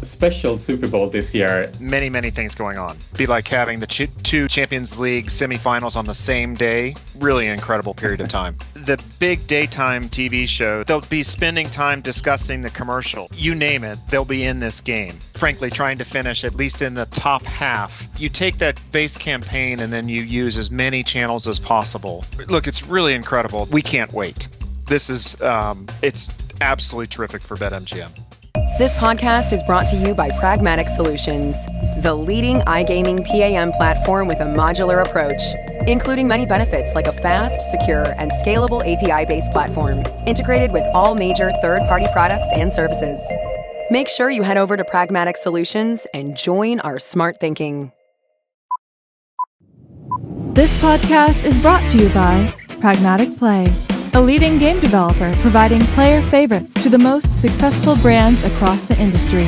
special Super Bowl this year. Many things going on. Be like having the two Champions League semifinals on the same day. Really incredible period of time. The big daytime TV show, they'll be spending time discussing the commercial. You name it, they'll be in this game. Frankly, trying to finish at least in the top half. You take that base campaign and then you use as many channels as possible. Look, it's really incredible. We can't wait. This is, it's absolutely terrific for BetMGM. This podcast is brought to you by Pragmatic Solutions, the leading iGaming PAM platform with a modular approach, including many benefits like a fast, secure, and scalable API-based platform, integrated with all major third-party products and services. Make sure you head over to Pragmatic Solutions and join our smart thinking. This podcast is brought to you by Pragmatic Play, a leading game developer providing player favorites to the most successful brands across the industry.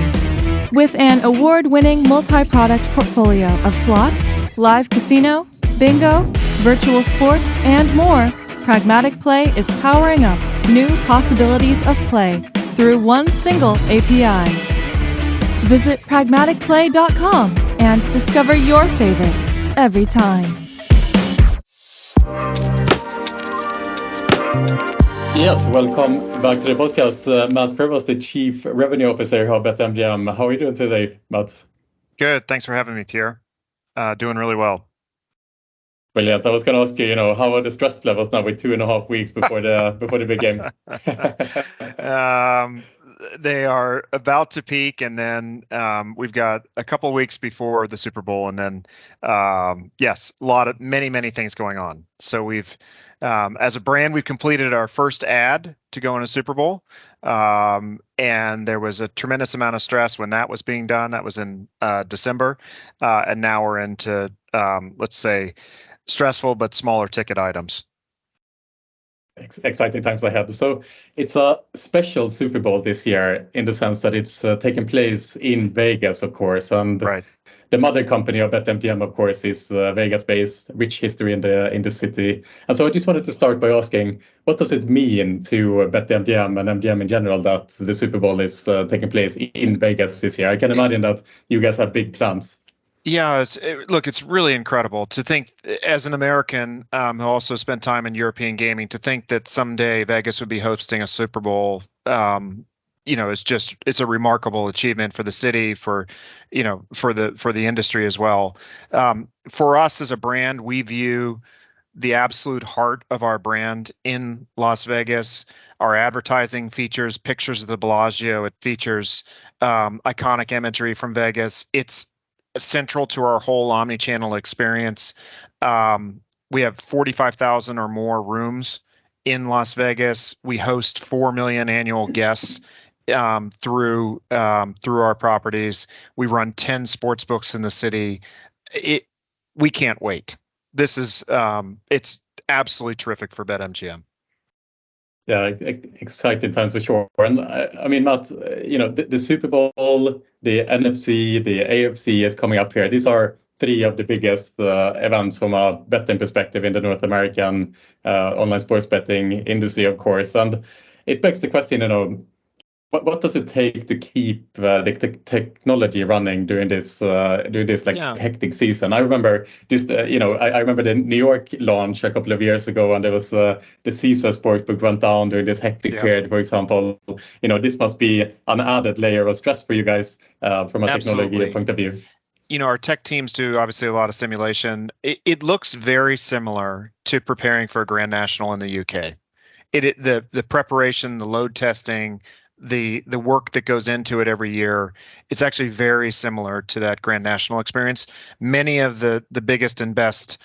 With an award-winning multi-product portfolio of slots, live casino, bingo, virtual sports, and more, Pragmatic Play is powering up new possibilities of play through one single API. Visit pragmaticplay.com and discover your favorite every time. Yes, welcome back to the podcast. Matt Prevost, the Chief Revenue Officer of BetMGM. How are you doing today, Matt? Good. Thanks for having me, Pierre. Doing really well. Brilliant. I was going to ask you, how are the stress levels now with 2.5 weeks before the big game? They are about to peak, and then we've got a couple weeks before the Super Bowl, and then yes, many things going on. So we've, as a brand, we've completed our first ad to go in a Super Bowl, and there was a tremendous amount of stress when that was being done. That was in December, and now we're into let's say stressful but smaller ticket items. Exciting times ahead. So it's a special Super Bowl this year in the sense that it's taking place in Vegas, of course, and right. The mother company of BetMGM, of course, is Vegas-based, rich history in the city. And so I just wanted to start by asking, what does it mean to BetMGM and MGM in general that the Super Bowl is taking place in Vegas this year? I can imagine that you guys have big plans. Yeah, it's really incredible to think, as an American who also spent time in European gaming, to think that someday Vegas would be hosting a Super Bowl. It's a remarkable achievement for the city, for the industry as well. For us as a brand, we view the absolute heart of our brand in Las Vegas. Our advertising features pictures of the Bellagio. It features iconic imagery from Vegas. It's central to our whole omni-channel experience. We have 45,000 or more rooms in Las Vegas. We host 4 million annual guests through our properties. We run 10 sports books in the city. We can't wait. This is it's absolutely terrific for BetMGM. Yeah, exciting times for sure. And I mean, Matt, the Super Bowl, the NFC, the AFC is coming up here. These are three of the biggest events from a betting perspective in the North American online sports betting industry, of course. And it begs the question, what does it take to keep the technology running during this hectic season? I remember I remember the New York launch a couple of years ago, and there was the Caesar Sportsbook went down during this hectic period, for example. This must be an added layer of stress for you guys from a technology point of view. Our tech teams do obviously a lot of simulation. It looks very similar to preparing for a Grand National in the UK. The preparation, the load testing, the work that goes into it every year, it's actually very similar to that Grand National experience. Many of the biggest and best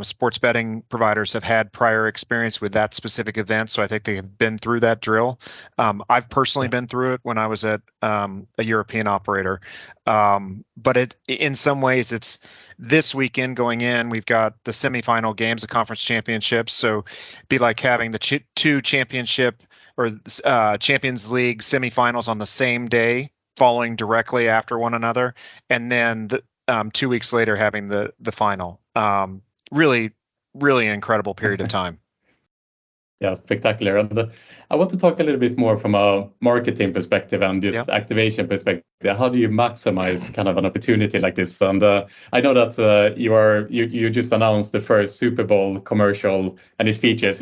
sports betting providers have had prior experience with that specific event, so I think they have been through that drill. I've personally been through it when I was at a European operator, but in some ways it's this weekend going in. We've got the semifinal games, the conference championships, so it'd be like having the two championship or Champions League semifinals on the same day, following directly after one another, and then 2 weeks later having the final. Really incredible period of time. Yeah, spectacular. And I want to talk a little bit more from a marketing perspective and just activation perspective. How do you maximize kind of an opportunity like this? And I know that you just announced the first Super Bowl commercial, and it features,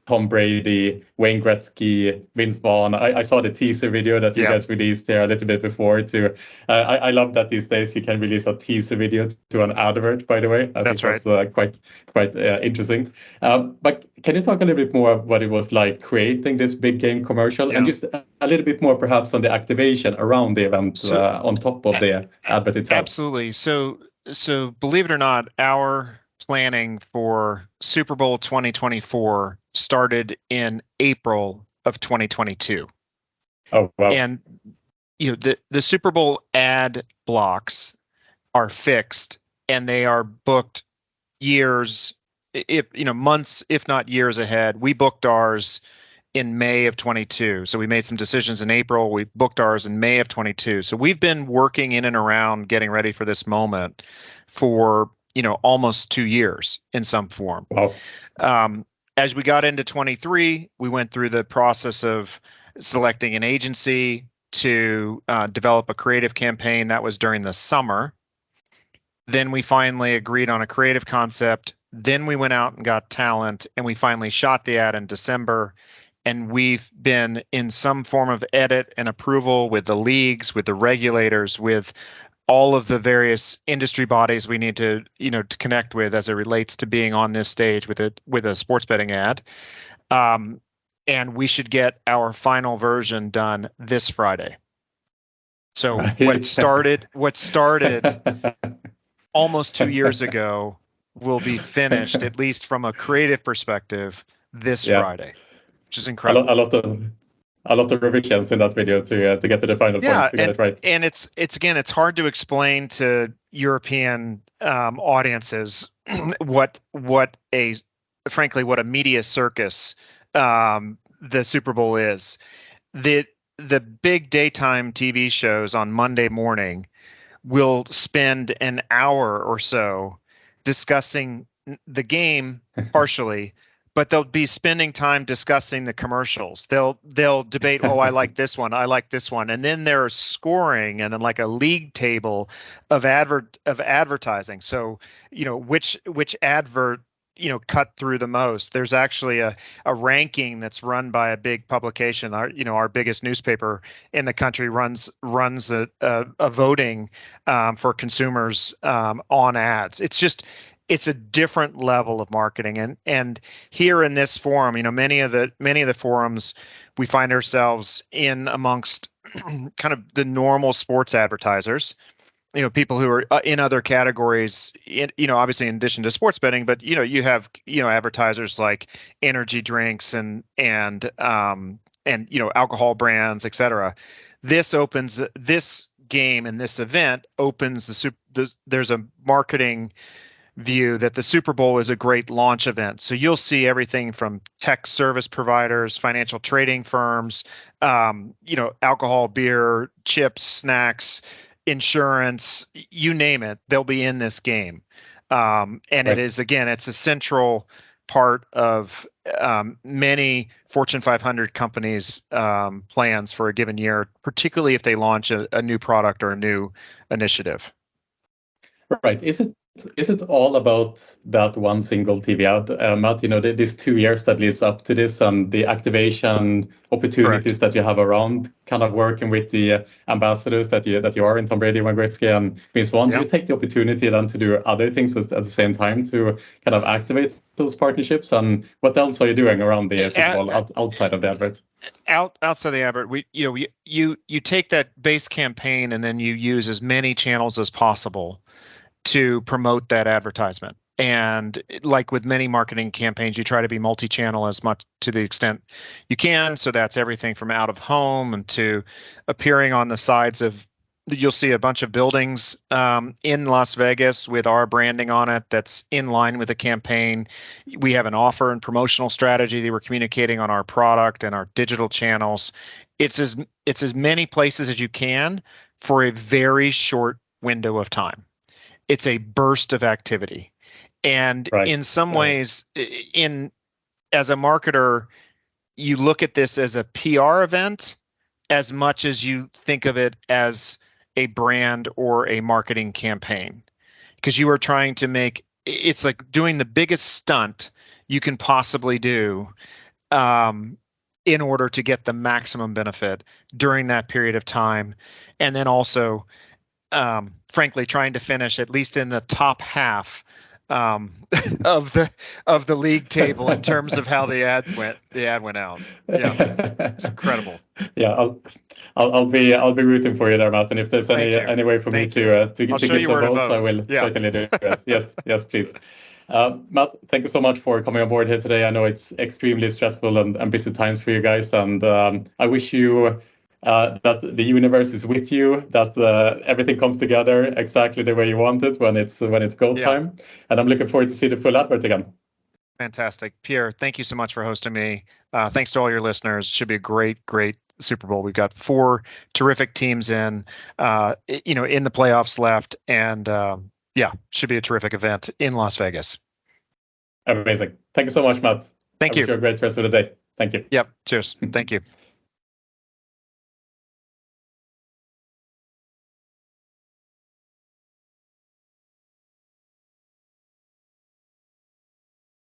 Tom Brady, Wayne Gretzky, Vince Vaughn. I saw the teaser video that you guys released there a little bit before too. I love that these days you can release a teaser video to an advert, by the way. I think that's quite interesting. But can you talk a little bit more of what it was like creating this big game commercial, and just a little bit more perhaps on the activation around the event on top of the advert itself? Absolutely. So believe it or not, our planning for Super Bowl 2024 started in April of 2022. Oh, wow. And the Super Bowl ad blocks are fixed, and they are booked years, months, if not years ahead. We booked ours in May of 22. So we made some decisions in April. We booked ours in May of 22. So we've been working in and around getting ready for this moment for, almost 2 years in some form. Wow. As we got into 23, we went through the process of selecting an agency to develop a creative campaign. That was during the summer. Then we finally agreed on a creative concept. Then we went out and got talent, and we finally shot the ad in December. And we've been in some form of edit and approval with the leagues, with the regulators, with all of the various industry bodies we need to, to connect with as it relates to being on this stage with a sports betting ad. And we should get our final version done this Friday. So what started almost 2 years ago will be finished, at least from a creative perspective, this Friday, which is incredible. A lot of revisions in that video to get to the final point to get it right. And it's hard to explain to European audiences what a media circus the Super Bowl is. The big daytime TV shows on Monday morning will spend an hour or so discussing the game partially, but they'll be spending time discussing the commercials. They'll debate, I like this one, I like this one, and then there's scoring and then like a league table of advertising. So which advert cut through the most. There's actually a ranking that's run by a big publication. Our biggest newspaper in the country runs a voting for consumers on ads. It's a different level of marketing, and here in this forum, many of the forums we find ourselves in amongst kind of the normal sports advertisers. People who are in other categories, obviously in addition to sports betting, but you have advertisers like energy drinks and alcohol brands, etc. This game and this event opens there's a marketing view that the Super Bowl is a great launch event. So you'll see everything from tech service providers, financial trading firms, alcohol, beer, chips, snacks, insurance, you name it, they'll be in this game. It's a central part of many Fortune 500 companies' plans for a given year, particularly if they launch a new product or a new initiative. Right. Is it all about that one single TV ad, Matt? These 2 years that leads up to this and the activation opportunities that you have around kind of working with the ambassadors that you are in Tom Brady, Wayne Gretzky, and Vince Vaughn. Do you take the opportunity then to do other things at the same time to kind of activate those partnerships? And what else are you doing around the Super Bowl outside of the advert? Outside the advert, you take that base campaign and then you use as many channels as possible to promote that advertisement. And like with many marketing campaigns, you try to be multi-channel as much to the extent you can. So that's everything from out of home and to appearing on the sides of, you'll see a bunch of buildings in Las Vegas with our branding on it that's in line with the campaign. We have an offer and promotional strategy that we're communicating on our product and our digital channels. It's as many places as you can for a very short window of time. It's a burst of activity. And in some ways, as a marketer, you look at this as a PR event as much as you think of it as a brand or a marketing campaign, because you are trying to make it's like doing the biggest stunt you can possibly do in order to get the maximum benefit during that period of time. And then also, frankly, trying to finish at least in the top half of the league table in terms of how the ad went out. Yeah, it's incredible. Yeah, I'll be rooting for you there, Matt. And if there's any way for me to give some votes, I will certainly do it. Yes, please. Matt, thank you so much for coming on board here today. I know it's extremely stressful and busy times for you guys, and I wish you that the universe is with you, that everything comes together exactly the way you want it when it's go time. And I'm looking forward to see the full advert again. Fantastic. Pierre, thank you so much for hosting me. Thanks to all your listeners. Should be a great Super Bowl. We've got 4 terrific teams in the playoffs left, and should be a terrific event in Las Vegas. Amazing. Thank you so much, Matt. Thank you. Wish you a great rest of the day. Thank you. Yep. Cheers. Thank you.